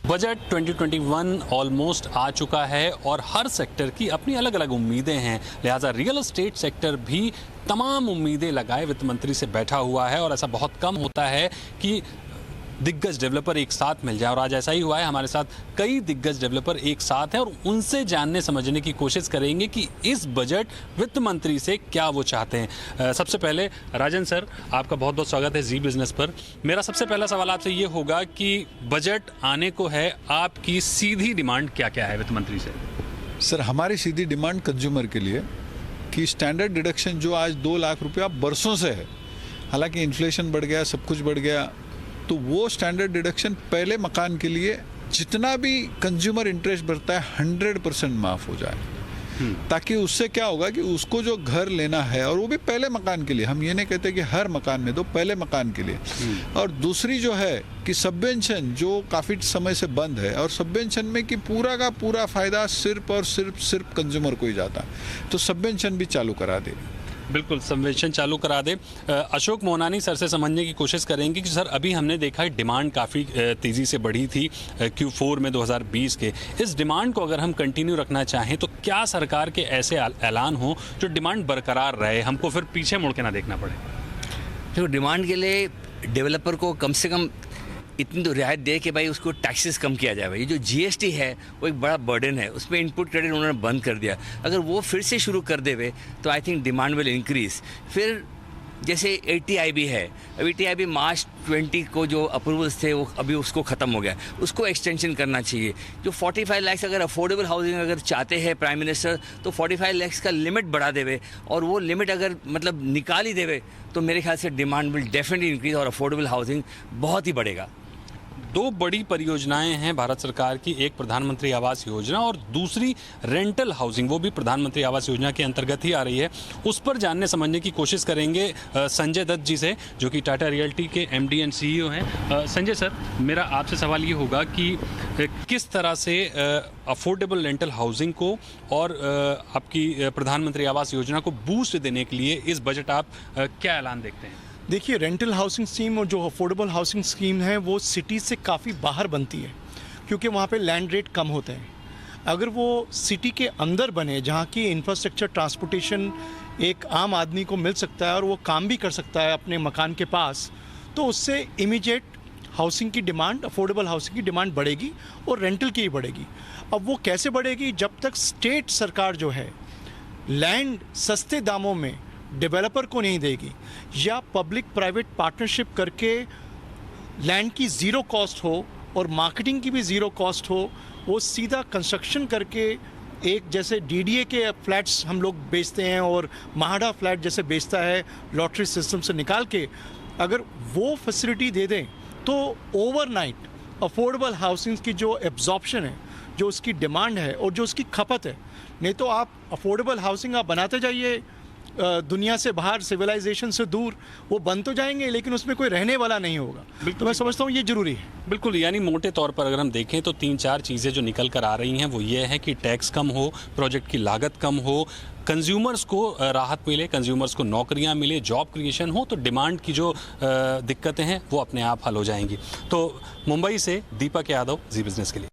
Budget 2021 almost आ चुका है और हर सेक्टर की अपनी अलग अलग उम्मीदें हैं। लिहाजा रियल एस्टेट सेक्टर भी तमाम उम्मीदें लगाए वित्त मंत्री से बैठा हुआ है और ऐसा बहुत कम होता है कि दिग्गज डेवलपर एक साथ मिल जाए और आज ऐसा ही हुआ है। हमारे साथ कई दिग्गज डेवलपर एक साथ हैं और उनसे जानने समझने की कोशिश करेंगे कि इस बजट वित्त मंत्री से क्या वो चाहते हैं। सबसे पहले राजन सर, आपका बहुत बहुत स्वागत है जी बिजनेस पर। मेरा सबसे पहला सवाल आपसे ये होगा कि बजट आने को है, आपकी सीधी डिमांड क्या क्या है वित्त मंत्री से? सर, हमारी सीधी डिमांड कंज्यूमर के लिए कि स्टैंडर्ड डिडक्शन जो आज 2 लाख रुपया बरसों से है, हालांकि इन्फ्लेशन बढ़ गया, सब कुछ बढ़ गया, तो वो स्टैंडर्ड डिडक्शन पहले मकान के लिए जितना भी कंज्यूमर इंटरेस्ट बढ़ता है 100% माफ़ हो जाए, ताकि उससे क्या होगा कि उसको जो घर लेना है, और वो भी पहले मकान के लिए, हम ये नहीं कहते कि हर मकान में दो, पहले मकान के लिए। और दूसरी जो है कि सबवेंशन जो काफ़ी समय से बंद है, और सबवेंशन में कि पूरा का पूरा फ़ायदा सिर्फ और सिर्फ कंज्यूमर को ही जाता, तो सबवेंशन भी चालू करा दे। बिल्कुल, सबवेंशन चालू करा दे। अशोक मोहनानी सर से समझने की कोशिश करेंगे कि सर अभी हमने देखा है डिमांड काफ़ी तेज़ी से बढ़ी थी Q4 में 2020 के। इस डिमांड को अगर हम कंटिन्यू रखना चाहें तो क्या सरकार के ऐसे ऐलान हो जो डिमांड बरकरार रहे, हमको फिर पीछे मुड़ के ना देखना पड़े? तो डिमांड के लिए डेवलपर को कम से कम इतनी तो रियायत दे कि भाई उसको टैक्सेस कम किया जाए। भाई ये जो GST है वो एक बड़ा बर्डन है, उसमें इनपुट क्रेडिट उन्होंने बंद कर दिया। अगर वो फिर से शुरू कर देवे तो I think demand will increase. फिर जैसे ATIB है, अभी ATIB मार्च 20 को जो अप्रूवल्स थे वो अभी उसको ख़त्म हो गया, उसको एक्सटेंशन करना चाहिए। जो 45 लाख अगर अफोर्डेबल हाउसिंग अगर चाहते हैं प्राइम मिनिस्टर, तो 45 लाख का लिमिट बढ़ा देवे, और वो लिमिट अगर मतलब निकाल ही देवे तो मेरे ख्याल से डिमांड विल डेफिनेटली इंक्रीज और अफोर्डेबल हाउसिंग बहुत ही बढ़ेगा। 2 बड़ी परियोजनाएं हैं भारत सरकार की, एक प्रधानमंत्री आवास योजना और दूसरी रेंटल हाउसिंग, वो भी प्रधानमंत्री आवास योजना के अंतर्गत ही आ रही है। उस पर जानने समझने की कोशिश करेंगे संजय दत्त जी से, जो कि टाटा रियल्टी के MD एंड CEO हैं। संजय सर, मेरा आपसे सवाल ये होगा कि किस तरह से अफोर्डेबल रेंटल हाउसिंग को और आपकी प्रधानमंत्री आवास योजना को बूस्ट देने के लिए इस बजट आप क्या ऐलान देखते हैं? देखिए, रेंटल हाउसिंग स्कीम और जो अफोर्डेबल हाउसिंग स्कीम है वो सिटी से काफ़ी बाहर बनती है, क्योंकि वहाँ पे लैंड रेट कम होते हैं। अगर वो सिटी के अंदर बने, जहाँ की इंफ्रास्ट्रक्चर ट्रांसपोर्टेशन एक आम आदमी को मिल सकता है और वो काम भी कर सकता है अपने मकान के पास, तो उससे इमीडिएट हाउसिंग की डिमांड, अफोर्डेबल हाउसिंग की डिमांड बढ़ेगी और रेंटल की ही बढ़ेगी। अब वो कैसे बढ़ेगी? जब तक स्टेट सरकार जो है लैंड सस्ते दामों में डेवलपर को नहीं देगी, या पब्लिक प्राइवेट पार्टनरशिप करके लैंड की ज़ीरो कॉस्ट हो और मार्केटिंग की भी ज़ीरो कॉस्ट हो, वो सीधा कंस्ट्रक्शन करके एक जैसे DDA के फ्लैट्स हम लोग बेचते हैं और महाडा फ्लैट जैसे बेचता है लॉटरी सिस्टम से निकाल के, अगर वो फैसिलिटी दे दें तो ओवरनाइट अफोर्डेबल हाउसिंग की जो एब्जॉर्प्शन है, जो उसकी डिमांड है और जो उसकी खपत है, नहीं तो आप अफोर्डेबल हाउसिंग आप बनाते जाइए दुनिया से बाहर, सिविलाइजेशन से दूर, वो बन तो जाएंगे लेकिन उसमें कोई रहने वाला नहीं होगा। तो मैं समझता हूँ ये ज़रूरी है। बिल्कुल, यानी मोटे तौर पर अगर हम देखें तो 3-4 चीज़ें जो निकल कर आ रही हैं वो ये है कि टैक्स कम हो, प्रोजेक्ट की लागत कम हो, कंज्यूमर्स को राहत मिले, कंज्यूमर्स को नौकरियां मिले, जॉब क्रिएशन हो, तो डिमांड की जो दिक्कतें हैं वो अपने आप हल हो जाएंगी। तो मुंबई से दीपक यादव, जी बिजनेस के लिए।